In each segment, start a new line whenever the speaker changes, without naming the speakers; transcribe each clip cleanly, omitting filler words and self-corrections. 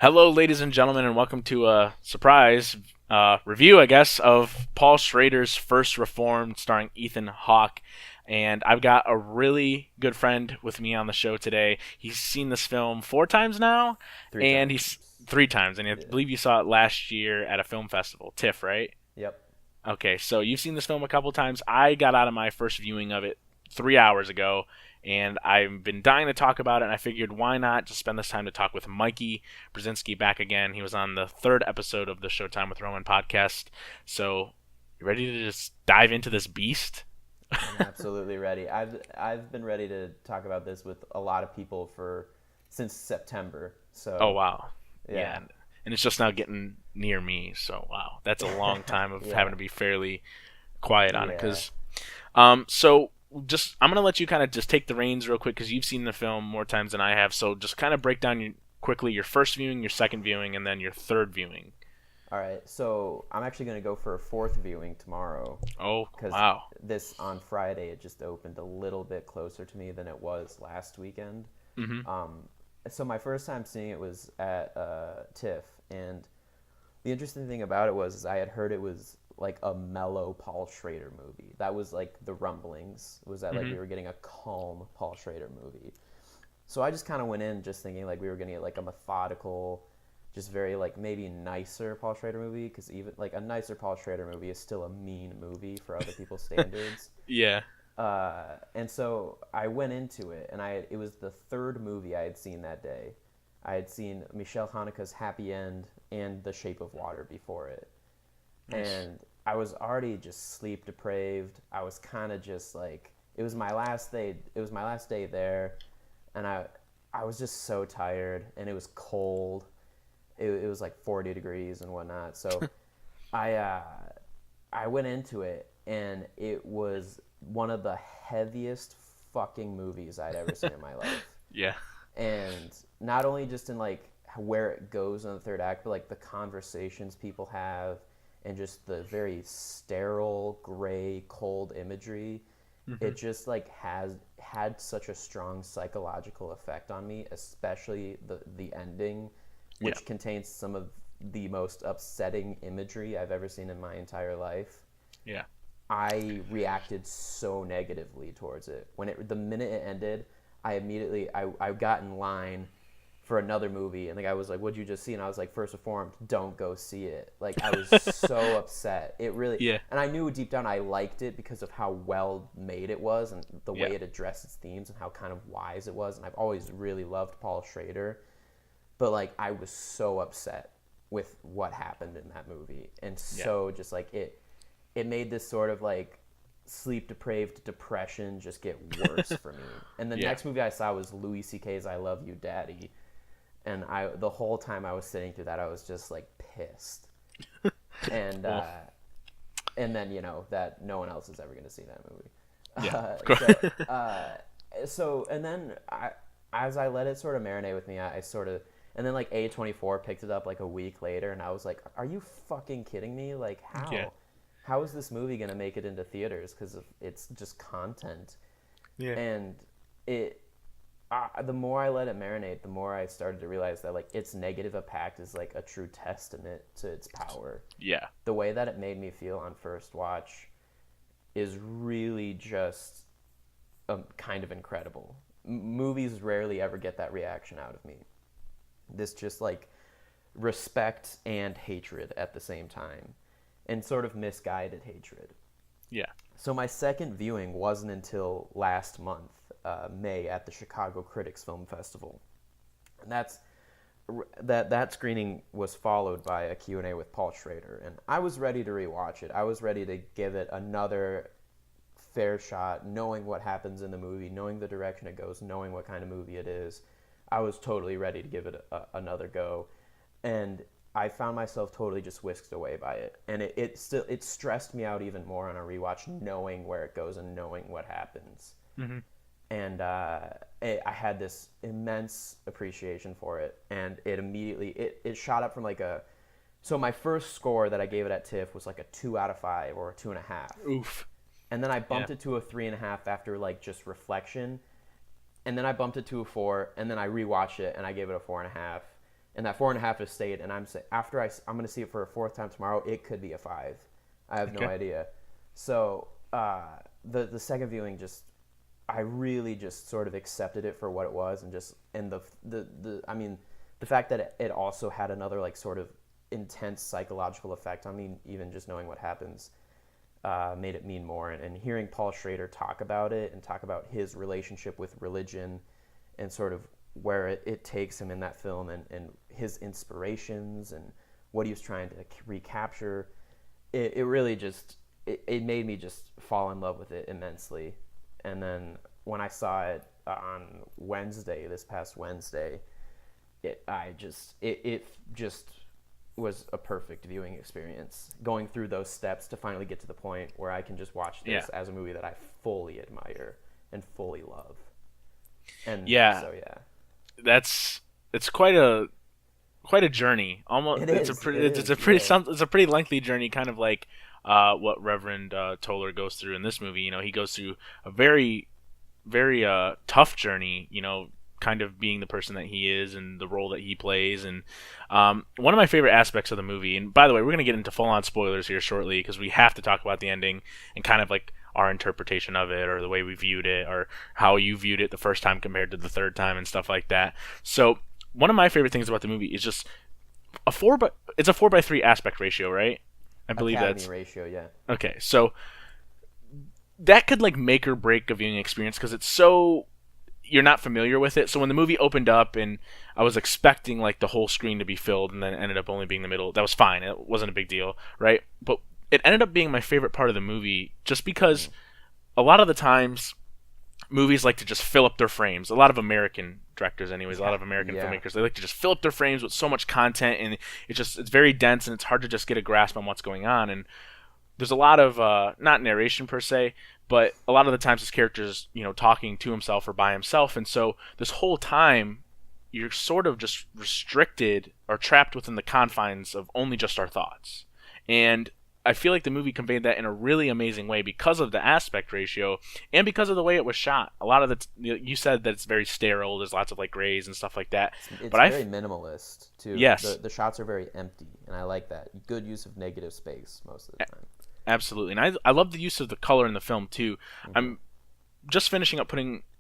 Hello, ladies and gentlemen, and welcome to a surprise review, I guess, of Paul Schrader's First Reformed, starring Ethan Hawke. And I've got a really good friend with me on the show today. He's seen this film four times now,
Three
and
times.
he's three times, and I
Yeah.
believe you saw it last year at a film festival, TIFF, right?
Yep.
Okay, so you've seen this film a couple times. I got out of my first viewing of it 3 hours ago, and I've been dying to talk about it. And I figured, why not just spend this time to talk with Mikey Brzezinski back again? He was on the third episode of the Showtime with Roman podcast. So, you ready to just dive into this beast?
I'm absolutely ready. I've been ready to talk about this with a lot of people for since September.
Oh
So
wow, yeah,
yeah.
and it's just now getting near me. So wow, that's a long time of having
Yeah.
to be fairly quiet on it.
Yeah.
So just I'm gonna let you kind of just take the reins real quick because you've seen the film more times than I have. So just kind of break down quickly your first viewing, your second viewing, and then your third viewing.
All right. So I'm actually going to go for a fourth viewing tomorrow
Oh
because
wow.
this on Friday it just opened a little bit closer to me than it was last weekend.
Mhm.
Um, so my first time seeing it was at TIFF, and the interesting thing about it was is I had heard it was like a mellow Paul Schrader movie. That was like the rumblings, was that like we
Mhm.
were getting a calm Paul Schrader movie. So I just kind of went in just thinking like we were going to get like a methodical, just very like maybe nicer Paul Schrader movie, because even like a nicer Paul Schrader movie is still a mean movie for other people's standards.
Yeah.
And so I went into it, and it was the third movie I had seen that day. I had seen Michelle Haneke's Happy End and The Shape of Water before it,
Nice.
and I was already just sleep depraved. I was kind of just like it was my last day. It was my last day there, and I was just so tired, and it was cold. It was like 40 degrees and whatnot. So I uh, I went into it, and it was one of the heaviest fucking movies I'd ever seen in my life.
Yeah.
And not only just in like where it goes in the third act, but like the conversations people have, and just the very sterile, gray, cold imagery. It
Mhm.
just like has had such a strong psychological effect on me, especially the ending,
Yeah.
which contains some of the most upsetting imagery I've ever seen in my entire life.
Yeah.
I reacted so negatively towards it. The minute it ended, I got in line for another movie, and the guy was like, "What'd you just see?" And I was like, "First Reformed, don't go see it." Like I was so upset. It really,
Yeah.
and I knew deep down I liked it because of how well made it was, and the
Yeah.
way it addressed its themes, and how kind of wise it was. And I've always really loved Paul Schrader, but like I was so upset with what happened in that movie, and
Yeah.
so just like it made this sort of like sleep depraved depression just get worse for me. And the
Yeah.
next movie I saw was Louis C.K.'s "I Love You, Daddy," and I the whole time I was sitting through that I was just like pissed, and
Well.
and then that no one else is ever going to see that movie.
Yeah.
Uh,
Of
so
course.
uh, and then as I let it sort of marinate with me, I sort of and then like A24 picked it up like a week later, and I was like, "Are you fucking kidding me? Like
Yeah.
how is this movie gonna make it into theaters? Because it's just content."
Yeah.
And it the more I let it marinate, the more I started to realize that like its negative impact is like a true testament to its power.
Yeah.
The way that it made me feel on first watch is really just kind of incredible. Movies rarely ever get that reaction out of me. This just like respect and hatred at the same time, and sort of misguided hatred.
Yeah.
So my second viewing wasn't until last month, May, at the Chicago Critics Film Festival, and that screening was followed by a Q&A with Paul Schrader, and I was ready to rewatch it. I was ready to give it another fair shot, knowing what happens in the movie, knowing the direction it goes, knowing what kind of movie it is. I was totally ready to give it another go, and I found myself totally just whisked away by it, and it stressed me out even more on a rewatch, knowing where it goes and knowing what happens.
Mhm.
And I had this immense appreciation for it, and it shot up from like a so my first score that I gave it at TIFF was like a 2 out of 5 or a 2.5,
Oof.
and then I
Yeah.
bumped it to a 3.5 after like just reflection, and then I bumped it to a 4, and then I rewatched it and I gave it a 4.5, and that 4.5 is stayed. And I'm going to see it for a fourth time tomorrow. It could be a 5. I have no
Okay.
idea. So the second viewing, just I really just sort of accepted it for what it was, and the I mean, the fact that it also had another like sort of intense psychological effect on me, even just knowing what happens, made it mean more. And hearing Paul Schrader talk about it and talk about his relationship with religion and sort of where it takes him in that film, and his inspirations and what he was trying to recapture, it really just it made me just fall in love with it immensely. And then when I saw it on this past Wednesday, it just was a perfect viewing experience. Going through those steps to finally get to the point where I can just watch this
Yeah.
as a movie that I fully admire and fully love. And
Yeah.
so yeah,
It's quite a journey. Almost,
it
it's a
is.
pretty,
It
it's a
is.
pretty,
Yeah.
it's a pretty lengthy journey, kind of like what Reverend Toller goes through in this movie. You know, he goes through a very tough journey. You know, kind of being the person that he is and the role that he plays. And one of my favorite aspects of the movie. And by the way, we're gonna get into full on spoilers here shortly because we have to talk about the ending and kind of like our interpretation of it, or the way we viewed it, or how you viewed it the first time compared to the third time, and stuff like that. So one of my favorite things about the movie is just it's a 4:3 aspect ratio, right? I believe
Academy
that's
ratio, yeah.
okay. So that could like make or break a viewing experience because it's so you're not familiar with it. So when the movie opened up and I was expecting like the whole screen to be filled, and then it ended up only being the middle, that was fine. It wasn't a big deal, right? But it ended up being my favorite part of the movie just because a lot of the times movies like to just fill up their frames. A lot of American directors, anyways, a lot of American
Yeah.
filmmakers, they like to just fill up their frames with so much content, and it's very dense, and it's hard to just get a grasp on what's going on. And there's a lot of not narration per se, but a lot of the times this character's talking to himself or by himself, and so this whole time you're sort of just restricted or trapped within the confines of only just our thoughts. And I feel like the movie conveyed that in a really amazing way because of the aspect ratio and because of the way it was shot. A lot of you said that it's very sterile. There's lots of like grays and stuff like that.
It's
But
very minimalist too.
Yes.
The shots are very empty, and I like that. Good use of negative space most of the time.
Absolutely, and I love the use of the color in the film too. I'm just finishing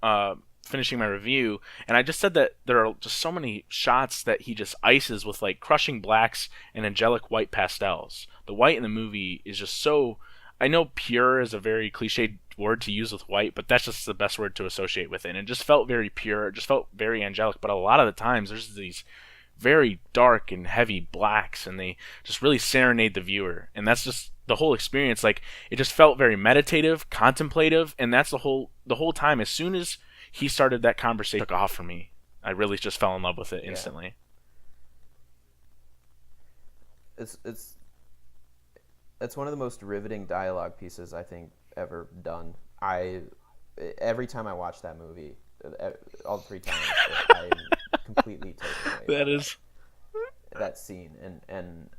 my review, and I just said that there are just so many shots that he just ices with like crushing blacks and angelic white pastels. The white in the movie is just so. I know pure is a very cliched word to use with white, but that's just the best word to associate with it. And it just felt very pure. It just felt very angelic. But a lot of the times, there's these very dark and heavy blacks, and they just really serenade the viewer. And that's just the whole experience. Like it just felt very meditative, contemplative, and that's the whole time. As soon as he started that conversation, it took off for me. I really just fell in love with it instantly.
It's it's one of the most riveting dialogue pieces I think ever done. Every time I watch that movie, all 3 times, I'm completely taken away.
That is
That scene, and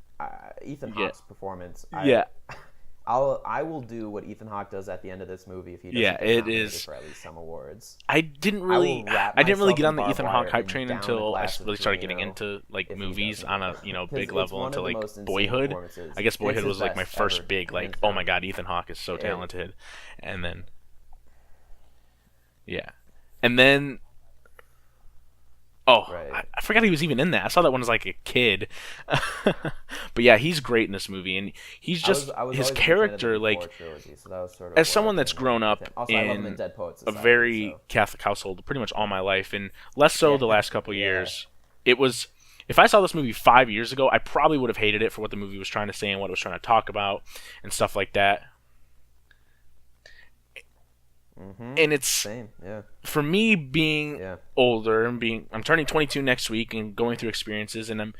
Ethan
Yeah.
Hawke's performance.
Yeah.
I will do what Ethan Hawke does at the end of this movie if he doesn't
Yeah,
get
it
nominated
is.
for at least some awards.
I didn't
I
really
will wrap
I didn't really
myself
get
in
on the
barbed
Ethan Hawke
wire
hype
and
train
down a
until I
glass of
really started getting
Drano
into like
if he
movies
doesn't.
on a big
It's
level,
one
into
of the
like
most insane
Boyhood.
performances.
I guess
It's
Boyhood
his
was like my
best
first
ever,
big like,
hands
oh
down.
my god, Ethan Hawke is so talented. And then yeah. And then
Right.
I forgot he was even in that. I saw that when I was like a kid. But yeah, he's great in this movie, and he's just
I was
his
always a big fan of the
character like
Before trilogy, so that was sort of
as
where
someone
I
that's
came
grown
with
up
him. Also, I love him in
in
Dead Poets
a
Society,
very
so.
Catholic household pretty much all my life, and less so the
Yeah.
last couple
Yeah.
years. It was if I saw this movie 5 years ago, I probably would have hated it for what the movie was trying to say and what it was trying to talk about and stuff like that. And it's
Same, yeah.
for me being
Yeah.
older and I'm turning 22 next week and going through experiences, and I'm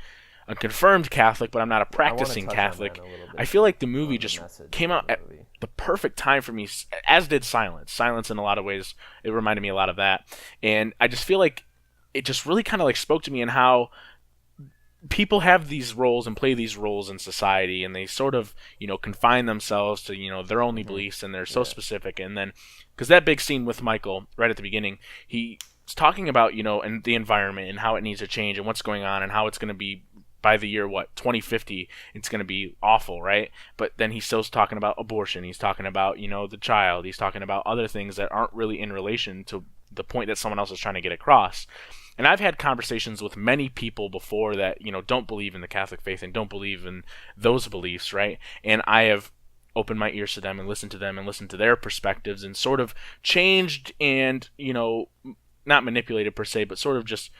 a confirmed Catholic, but I'm not a practicing
touch on
Catholic.
that in a little bit,
I feel like the
on
movie
the
just
message
came
of
out
the
at
movie.
the perfect time for me, as did Silence. Silence, in a lot of ways, it reminded me a lot of that, and I just feel like it just really kind of like spoke to me in how people have these roles and play these roles in society, and they sort of confine themselves to their only beliefs, and they're so specific. And then because that big scene with Michael right at the beginning, he talking about, and the environment and how it needs to change and what's going on and how it's going to be by the year 2050, it's going to be awful, right? But then he's still talking about abortion. He's talking about, the child. He's talking about other things that aren't really in relation to the point that someone else is trying to get across. And I've had conversations with many people before that, don't believe in the Catholic faith and don't believe in those beliefs, right? And I have opened my ears to them and listened to them and listened to their perspectives and sort of changed and, not manipulated per se, but sort of just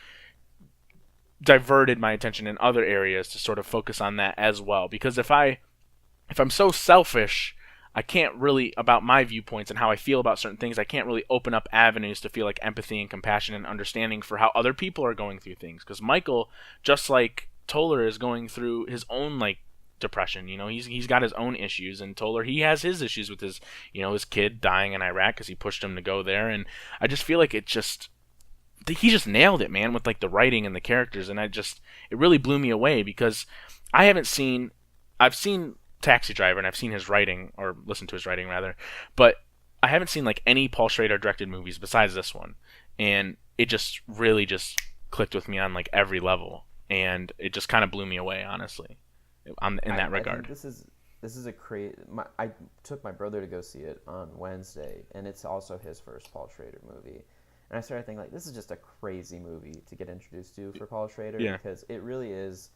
diverted my attention in other areas to sort of focus on that as well. Because if I'm so selfish, I can't really, about my viewpoints and how I feel about certain things, I can't really open up avenues to feel like empathy and compassion and understanding for how other people are going through things. Because Michael, just like Toller, is going through his own depression. He's got his own issues, and Toller, he has his issues with his his kid dying in Iraq because he pushed him to go there. And I just feel like he just nailed it, man, with the writing and the characters. And it really blew me away because I've seen Taxi Driver and I've seen his writing, or listened to his writing rather, but I haven't seen any Paul Schrader directed movies besides this one. And it just really just clicked with me on every level, and it just kind of blew me away, honestly, in that regard.
I think this is a crazy. I took my brother to go see it on Wednesday, and it's also his first Paul Schrader movie. And I started thinking, this is just a crazy movie to get introduced to for Paul Schrader, because it really is.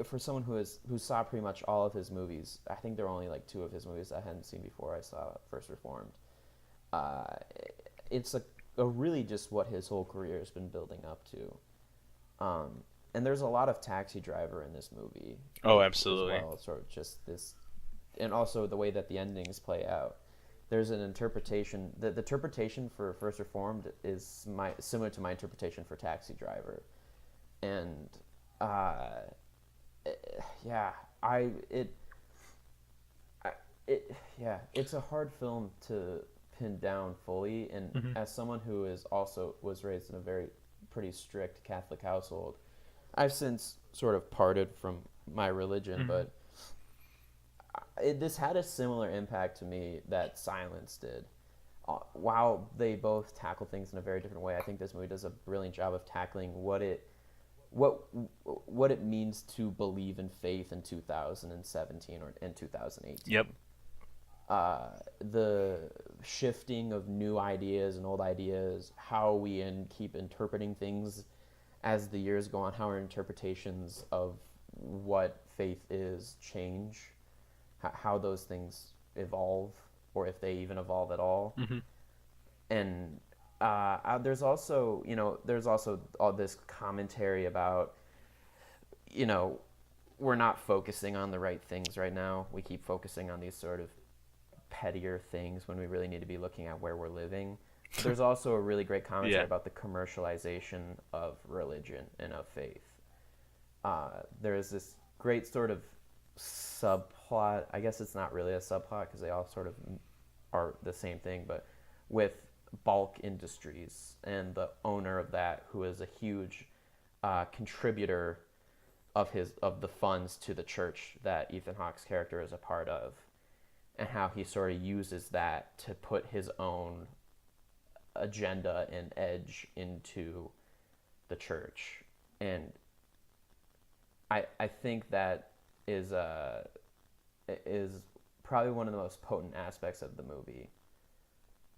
For someone who saw pretty much all of his movies. I think there are only 2 of his movies I hadn't seen before I saw First Reformed. It's a really just what his whole career has been building up to. And there's a lot of Taxi Driver in this movie.
Oh, absolutely.
As well, sort of just this, and also the way that the endings play out. There's an interpretation. The interpretation for First Reformed is similar to my interpretation for Taxi Driver, and it's a hard film to pin down fully. And as someone who was raised in a pretty strict Catholic household, I've since sort of parted from my religion, but this had a similar impact to me that Silence did. While they both tackle things in a very different way, I think this movie does a brilliant job of tackling what it means to believe in faith in 2017 or in 2018.
Yep.
The shifting of new ideas and old ideas, how we keep interpreting things as the years go on, how our interpretations of what faith is change, how those things evolve, or if they even evolve at all. And there's also all this commentary about, we're not focusing on the right things right now. We keep focusing on these sort of pettier things when we really need to be looking at where we're living. There's also a really great commentary about the commercialization of religion and of faith. There is this great sort of subplot. I guess it's not really a subplot because they all sort of are the same thing, but with Bulk Industries and the owner of that, who is a huge contributor of the funds to the church that Ethan Hawke's character is a part of, and how he sort of uses that to put his own agenda and edge into the church. And I think that is probably one of the most potent aspects of the movie,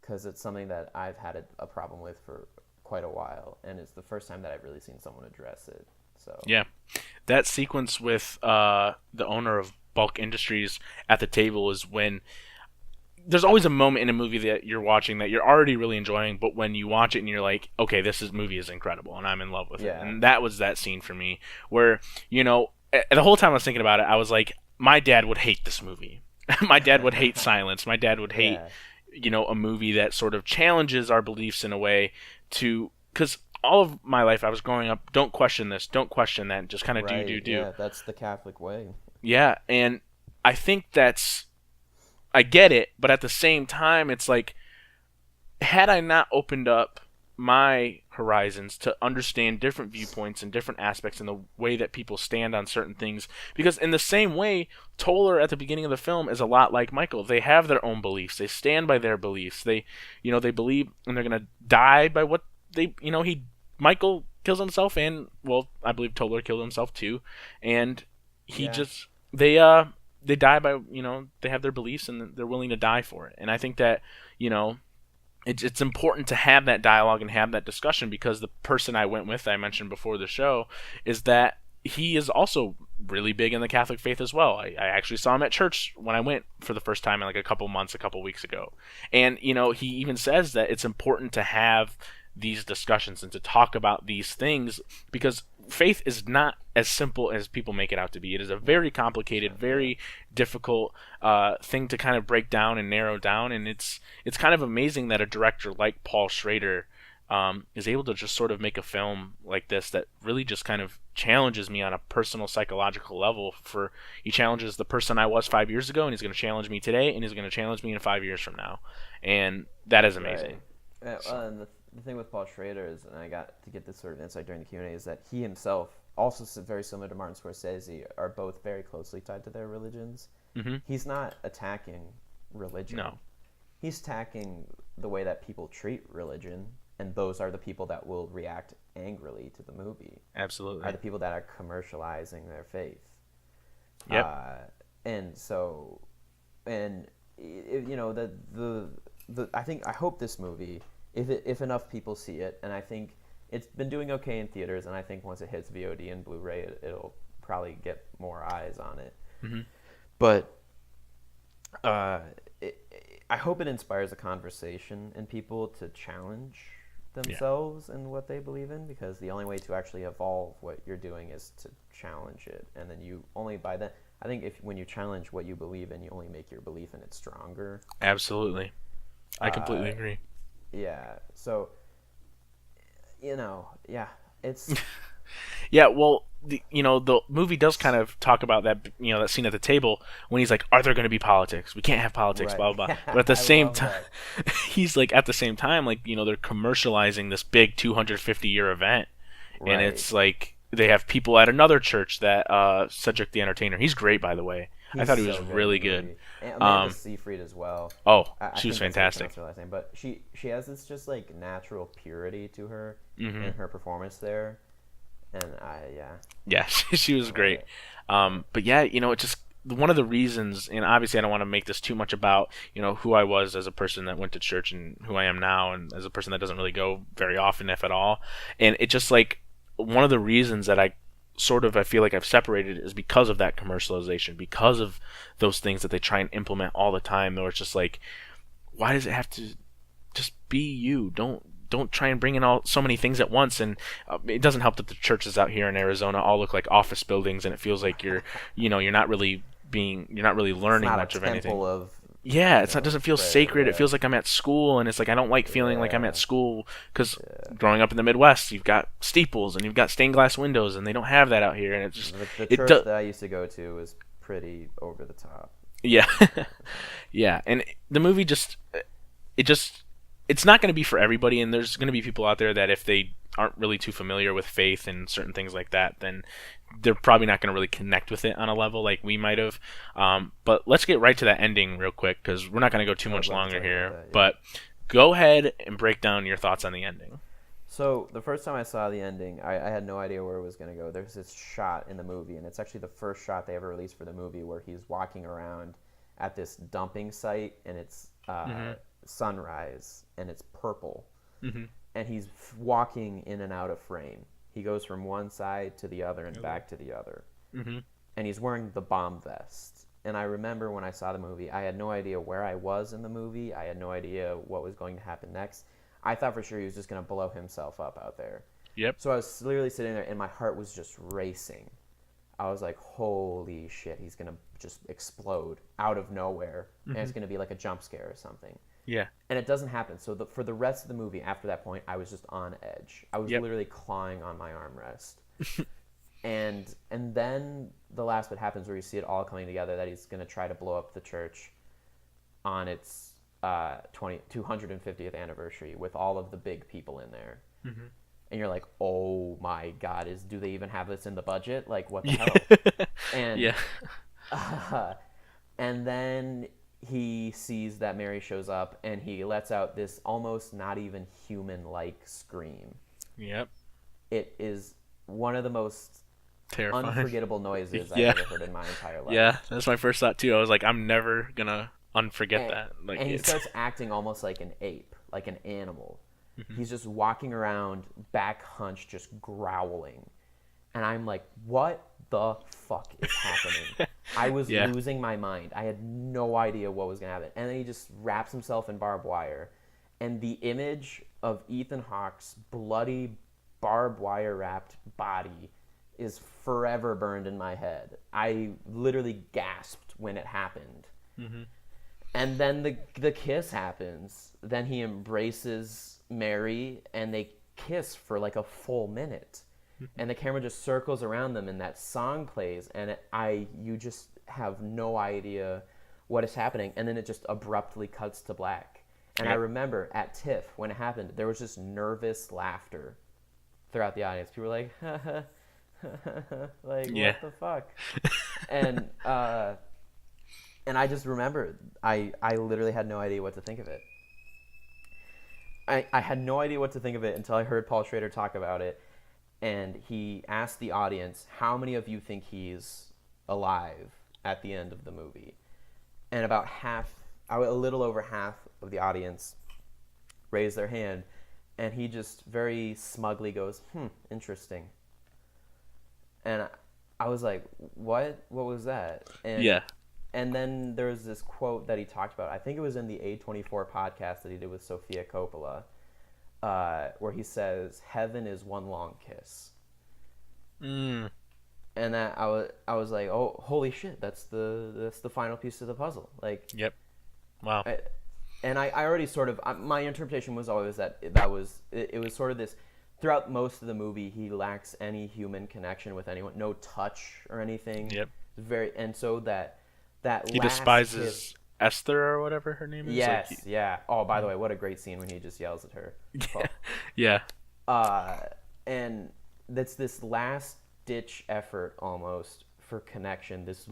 because it's something that I've had a problem with for quite a while, and it's the first time that I've really seen someone address it. So
yeah, that sequence with the owner of Bulk Industries at the table is when there's always a moment in a movie that you're watching that you're already really enjoying, but when you watch it and you're like, okay, movie is incredible and I'm in love with it. And that was that scene for me where, the whole time I was thinking about it, I was like, my dad would hate this movie. My dad would hate Silence. My dad would hate, a movie that sort of challenges our beliefs in a way because all of my life I was growing up, don't question this, don't question that, just kind of do.
Yeah, that's the Catholic way.
Yeah, and I think I get it, but at the same time, it's like, had I not opened up my horizons, to understand different viewpoints and different aspects and the way that people stand on certain things. Because in the same way, Toller at the beginning of the film is a lot like Michael. They have their own beliefs. They stand by their beliefs. They believe, and they're gonna die by what they, Michael kills himself, and well, I believe Toller killed himself too, and he
Yeah.
just they die by, they have their beliefs and they're willing to die for it. And I think that, you know it's important to have that dialogue and have that discussion, because the person I went with, I mentioned before the show, is that he is also really big in the Catholic faith as well. I actually saw him at church when I went for the first time in like a couple weeks ago. And, he even says that it's important to have these discussions and to talk about these things, because faith is not as simple as people make it out to be. It is a very complicated, very difficult thing to kind of break down and narrow down, and it's kind of amazing that a director like Paul Schrader is able to just sort of make a film like this that really just kind of challenges me on a personal psychological level. He challenges the person I was 5 years ago, and he's going to challenge me today, and he's going to challenge me in 5 years from now, and that is amazing.
Right. And the thing with Paul Schrader is, and I got to get this sort of insight during the Q&A, is that he himself, also very similar to Martin Scorsese, are both very closely tied to their religions.
Mm-hmm.
He's not attacking religion.
No.
He's attacking the way that people treat religion, and those are the people that will react angrily to the movie.
Absolutely.
Are the people that are commercializing their faith.
Yep.
I hope this movie, if enough people see it, and I think it's been doing okay in theaters, and I think once it hits VOD and Blu-ray, it'll probably get more eyes on it.
Mm-hmm.
But I hope it inspires a conversation in people to challenge themselves and what they believe in, because the only way to actually evolve what you're doing is to challenge it, and then you only by then. I think when you challenge what you believe in, you only make your belief in it stronger.
Absolutely. I completely agree.
Yeah. So, it's...
Yeah, well, the movie does kind of talk about that, that scene at the table when he's like, are there going to be politics? We can't have politics,
Right.
blah, blah, blah. But at the same time, he's like, at the same time, like, they're commercializing this big 250-year event. Right. And it's like, they have people at another church that, Cedric the Entertainer, he's great, by the way. I thought he was really good.
And Amanda Seyfried as well.
Oh, she was fantastic.
Her last name, but she has this just like natural purity to her in her performance there, and
she was great. But yeah, it's just one of the reasons, and obviously I don't want to make this too much about who I was as a person that went to church and who I am now, and as a person that doesn't really go very often, if at all. And it just like one of the reasons that I feel like I've separated is because of that commercialization, because of those things that they try and implement all the time. Though it's just like, why does it have to just be you? Don't try and bring in so many things at once. And it doesn't help that the churches out here in Arizona all look like office buildings, and it feels like you're not really learning much of anything. It doesn't feel sacred. It feels like I'm at school, and it's like I don't like feeling like I'm at school, because growing up in the Midwest, you've got steeples and you've got stained glass windows, and they don't have that out here. And it's just
the church that I used to go to was pretty over the top.
Yeah, yeah, and the movie it's not going to be for everybody, and there's going to be people out there that if they aren't really too familiar with faith and certain things like that, then they're probably not going to really connect with it on a level like we might have. But let's get right to that ending real quick, because we're not going to go too much longer here. That, yeah. But go ahead and break down your thoughts on the ending.
So the first time I saw the ending, I had no idea where it was going to go. There's this shot in the movie, and it's actually the first shot they ever released for the movie, where he's walking around at this dumping site, and it's sunrise, and it's purple. Mm-hmm. And he's walking in and out of frame. He goes from one side to the other and back to the other. Mm-hmm. And he's wearing the bomb vest. And I remember when I saw the movie, I had no idea where I was in the movie. I had no idea what was going to happen next. I thought for sure he was just going to blow himself up out there. Yep. So I was literally sitting there, and my heart was just racing. I was like, holy shit, he's going to just explode out of nowhere. Mm-hmm. And it's going to be like a jump scare or something. Yeah. And it doesn't happen. So for the rest of the movie, after that point, I was just on edge. I was literally clawing on my armrest. and then the last bit happens, where you see it all coming together, that he's going to try to blow up the church on its 250th anniversary with all of the big people in there. Mm-hmm. and you're like, oh my god, do they even have this in the budget? Like, what the
Yeah.
hell? And
Yeah.
uh, and then he sees that Mary shows up, and he lets out this almost not even human-like scream.
Yep.
It is one of the most
Terrifying.
unforgettable noises I've
Yeah.
ever heard in my entire life.
Yeah. That's my first thought too. I was like, I'm never gonna unforget
And,
that. Like
and he
it's.
starts acting almost like an ape, like an animal.
Mhm.
He's just walking around, back hunched, just growling. And I'm like, what the fuck is happening? I was
Yeah.
losing my mind. I had no idea what was going to happen. And then he just wraps himself in barbed wire. And the image of Ethan Hawke's bloody, barbed wire wrapped body is forever burned in my head. I literally gasped when it happened.
Mhm.
And then the kiss happens. Then he embraces Mary, and they kiss for like a full minute. And the camera just circles around them, and that song plays, and you just have no idea what is happening, and then it just abruptly cuts to black. And I
Yep.
remember at TIFF when it happened, there was just nervous laughter throughout the audience. People were like, like
Yeah.
what the fuck, and I just remember I literally had no idea what to think of it. I had no idea what to think of it until I heard Paul Schrader talk about it, and he asked the audience, how many of you think he's alive at the end of the movie? And about a little over half of the audience raised their hand, and he just very smugly goes, interesting. And I was like, what? What was that?
Yeah.
And then there was this quote that he talked about. I think it was in the A24 podcast that he did with Sofia Coppola, where he says, "Heaven is one long kiss."
Mm.
And that I was like, "Oh, holy shit! That's the final piece of the puzzle." Like,
Yep. Wow.
I already sort of my interpretation was always that it was sort of this. Throughout most of the movie, he lacks any human connection with anyone, no touch or anything.
Yep.
And so that
He
last
despises
kiss.
Esther or whatever her name is.
Yes,
Like
yeah. Oh, by the way, what a great scene when he just yells at her. Fuck.
yeah.
And that's this last ditch effort almost for connection, this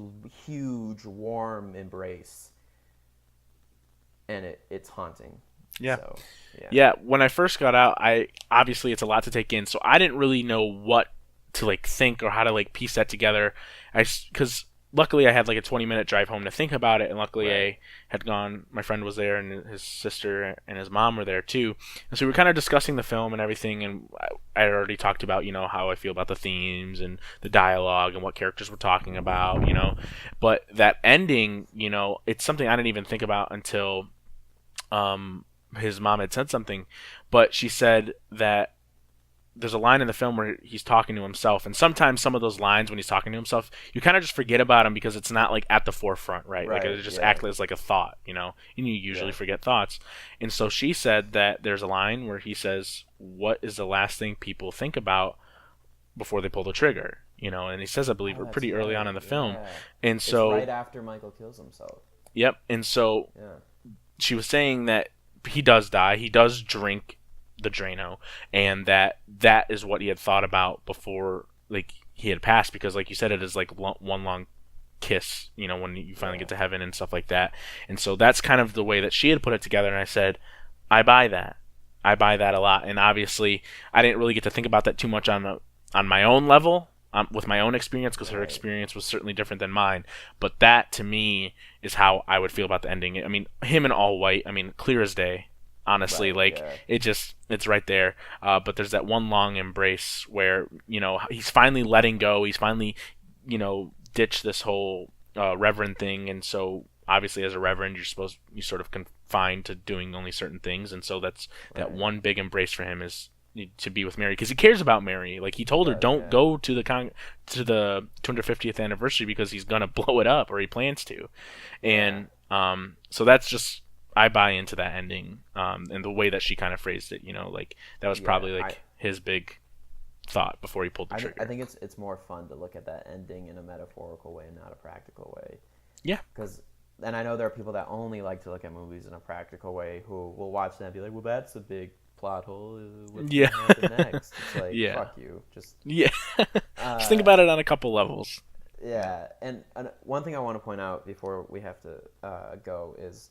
huge warm embrace, and it's haunting.
Yeah.
So, yeah.
Yeah, when I first got out, I obviously it's a lot to take in, so I didn't really know what to like think or how to like piece that together. Because luckily I had like a 20-minute drive home to think about it, and luckily
Right.
I had gone. My friend was there, and his sister and his mom were there too, and so we were kind of discussing the film and everything. And I had already talked about how I feel about the themes and the dialogue and what characters we're talking about, But that ending, it's something I didn't even think about until his mom had said something, but she said that there's a line in the film where he's talking to himself, and sometimes some of those lines when he's talking to himself, you kind of just forget about him because it's not like at the forefront, right? Like it just
yeah.
acts as like a thought, and you usually forget thoughts. And so she said that there's a line where he says, "What is the last thing people think about before they pull the trigger?" And he says, I believe,
Oh, that's
pretty early on
right,
in the film.
yeah.
And so,
It's right after Michael kills himself.
yep. And so
Yeah.
she was saying that he does die. He does drink the Drano, and that is what he had thought about before, like he had passed. Because, like you said, it is like one long kiss. When you finally get to heaven and stuff like that. And so that's kind of the way that she had put it together. And I said, I buy that. I buy that a lot. And obviously, I didn't really get to think about that too much on my own level. With my own experience, because her experience was certainly different than mine. But that, to me, is how I would feel about the ending. I mean, him in all white, clear as day. Honestly, it's right there. But there's that one long embrace where, he's finally letting go. He's finally, ditched this whole reverend thing. And so, obviously, as a reverend, you're sort of confined to doing only certain things. And so that one big embrace for him is to be with Mary, because he cares about Mary. Like he told her, don't go to the 250th anniversary because he's gonna blow it up, or he plans to. And so that's just, I buy into that ending, and the way that she kind of phrased it. Like that was probably his big thought before he pulled the trigger.
I think it's more fun to look at that ending in a metaphorical way, not a practical way.
Yeah.
And I know there are people that only like to look at movies in a practical way who will watch them and be like, well, that's a big plot hole. What's
Yeah.
gonna happen next? It's like,
Yeah.
fuck you. Just
Yeah. Just think
uh,
about it on a couple levels.
yeah. And one thing I want to point out before we have to go is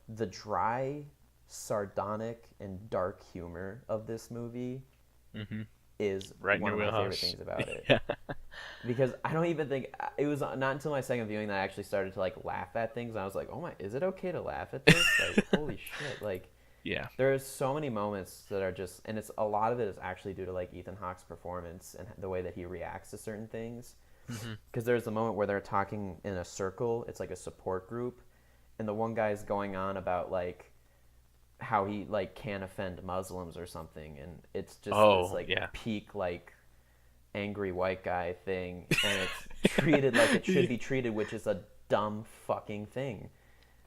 the dry, sardonic, and dark humor of this movie
Hmm.
is
Right in
one
your
of my favorite
wheelhouse.
things about it.
Yeah.
Because I don't even think it was not until my second viewing that I actually started to like laugh at things. And I was like, "Oh my, is it okay to laugh at this? Like, holy shit!" Like,
Yeah.
there's so many moments that are just, and it's a lot of it is actually due to like Ethan Hawke's performance and the way that he reacts to certain things.
Hmm.
Because there's a moment where they're talking in a circle. It's like a support group, and the one guy's going on about like how he like can't offend Muslims or something, and it's just this
Oh,
like
yeah.
peak like angry white guy thing, and it's treated like it should be treated, which is a dumb fucking thing.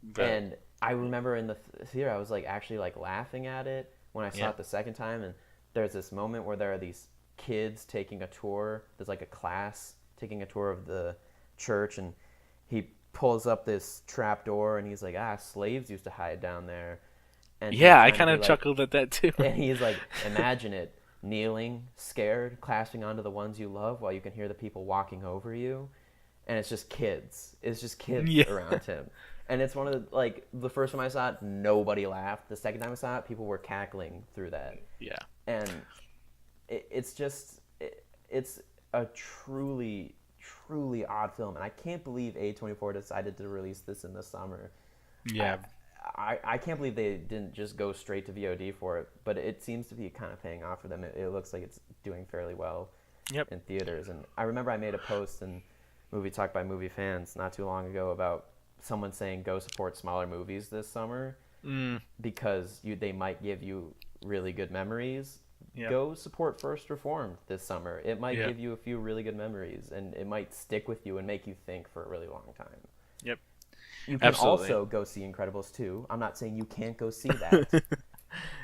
But,
And I remember in the theater, I was like actually like laughing at it when I saw
yeah.
it the second time. And there's this moment where there are these kids taking a tour. There's like a class taking a tour of the church, and he pulls up this trap door, and he's like, slaves used to hide down there. And he's
Yeah, I
trying to
kind
be
of
like,
chuckled at that too.
and he's like, imagine it, kneeling, scared, clasping onto the ones you love while you can hear the people walking over you. And it's just kids. It's just kids
Yeah.
around him. And it's one of the, like, the first time I saw it, nobody laughed. The second time I saw it, people were cackling through that.
Yeah.
And it's just, it's a truly, truly odd film. And I can't believe A24 decided to release this in the summer.
Yeah.
I can't believe they didn't just go straight to VOD for it, but it seems to be kind of paying off for them. It looks like it's doing fairly well
Yep.
in theaters. And I remember I made a post in Movie Talk by Movie Fans not too long ago about someone saying go support smaller movies this summer because they might give you really good memories.
Yep.
Go support First Reformed this summer. It might
Yep.
give you a few really good memories, and it might stick with you and make you think for a really long time.
Yep.
You can
Absolutely.
also go see Incredibles 2. I'm not saying you can't go see that.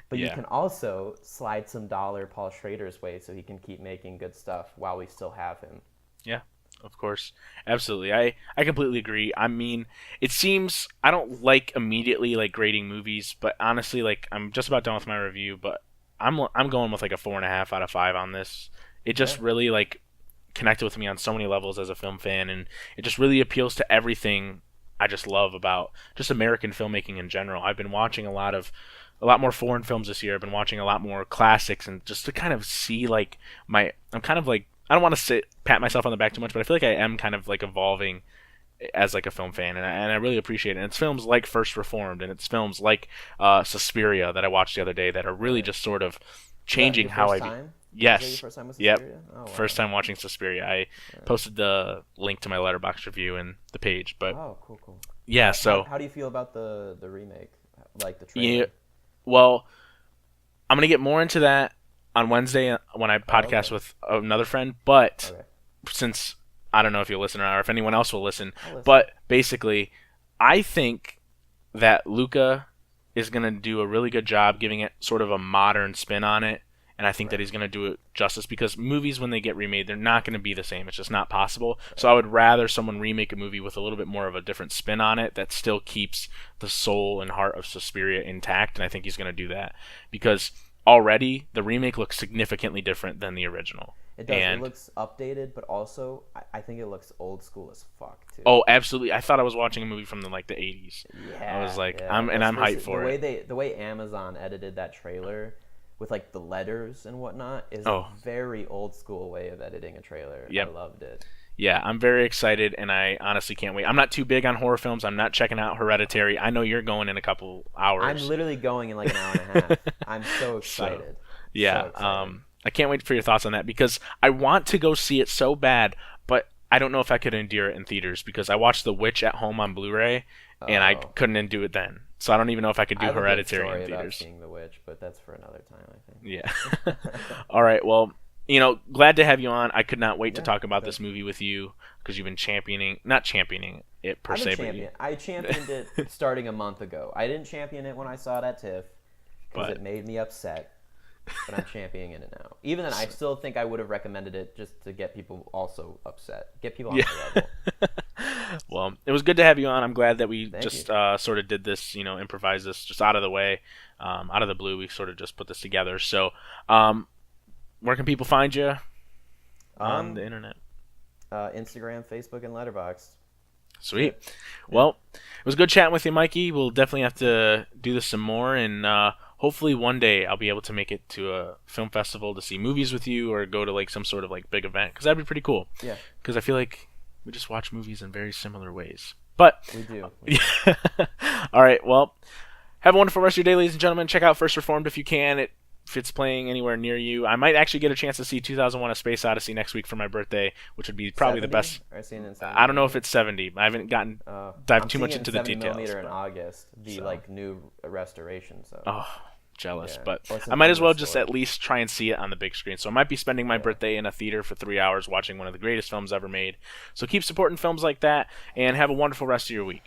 But you
Yeah.
can also slide some dollar Paul Schrader's way so he can keep making good stuff while we still have him.
Yeah, of course. Absolutely. I completely agree. I mean, it seems I don't like immediately like grading movies, but honestly, like I'm just about done with my review, but I'm going with like a 4.5 out of 5 on this. It just
Yeah.
really like connected with me on so many levels as a film fan, and it just really appeals to everything I just love about just American filmmaking in general. I've been watching a lot more foreign films this year. I've been watching a lot more classics, and just to kind of see like I'm kind of like, I don't want to pat myself on the back too much, but I feel like I am kind of like evolving as like a film fan, and I really appreciate it. And it's films like First Reformed, and it's films like Suspiria that I watched the other day that are really just sort of changing how I view.
Time?
Yes.
Was that your first time with
Yep.
Suspiria? Oh, wow.
First time watching Suspiria. I posted the link to my Letterboxd review in the page, but
Oh, cool.
yeah. So
How do you feel about the remake? Like the
yeah,
trailer?
well, I'm gonna get more into that on Wednesday when I podcast
okay.
with another friend. But
Okay.
since I don't know if you'll listen or if anyone else will listen,
I'll listen.
but basically, I think that Luca is gonna do a really good job giving it sort of a modern spin on it. And I think that he's going to do it justice, because movies, when they get remade, they're not going to be the same. It's just not possible. So I would rather someone remake a movie with a little bit more of a different spin on it that still keeps the soul and heart of Suspiria intact. And I think he's going to do that, because already the remake looks significantly different than the original.
It does.
And
It looks updated, but also I think it looks old school as fuck too.
oh, absolutely! I thought I was watching a movie from the 80s.
Yeah.
I was like,
yeah.
I'm hyped for it.
The way Amazon edited that trailer with like the letters and whatnot is
Oh.
a very old school way of editing a trailer.
Yep.
I loved it.
Yeah, I'm very excited, and I honestly can't wait. I'm not too big on horror films. I'm not checking out Hereditary. I know you're going in a couple hours.
I'm literally going in like an hour and a half. I'm so excited.
Yeah,
So excited.
I can't wait for your thoughts on that, because I want to go see it so bad, but I don't know if I could endure it in theaters, because I watched The Witch at home on Blu-ray, and I
Oh.
couldn't do it then. So I don't even know if I could do
I have a good
Hereditary
story
in
about
theaters.
seeing The Witch, but that's for another time, I think.
Yeah. All right. Well, glad to have you on. I could not wait to
Yeah,
talk about
good.
this movie with you, because you've been not championing it per
I'm
se,
a champion. I championed it starting a month ago. I didn't champion it when I saw it at TIFF because
But-
it made me upset. But I'm championing it now. Even then, I still think I would have recommended it just to get people also upset. Get people on my level.
Well, it was good to have you on. I'm glad that we
Thank you.
just sort of did this, improvise this just out of the way, out of the blue. We sort of just put this together. So, where can people find you on the internet?
Instagram, Facebook, and Letterboxd.
Sweet. Well, it was good chatting with you, Mikey. We'll definitely have to do this some more, and hopefully one day I'll be able to make it to a film festival to see movies with you, or go to like some sort of like big event, because that'd be pretty cool.
Yeah.
Because I feel like we just watch movies in very similar ways. But
We do.
all right. Well, have a wonderful rest of your day, ladies and gentlemen. Check out First Reformed if you can. If it's playing anywhere near you. I might actually get a chance to see 2001: A Space Odyssey next week for my birthday, which would be probably the
70?
best.
Or seen it in 70?
I don't know if it's 70. I haven't gotten dived
I'm
too much
seeing
into
it
the
in 70
details.
millimeter in
But,
August, the like new restoration. So.
oh, jealous.
Yeah.
But
Or it's
I might as
in
well
the
just
store.
at least try and see it on the big screen. So I might be spending my birthday in a theater for 3 hours watching one of the greatest films ever made. So keep supporting films like that, and have a wonderful rest of your week.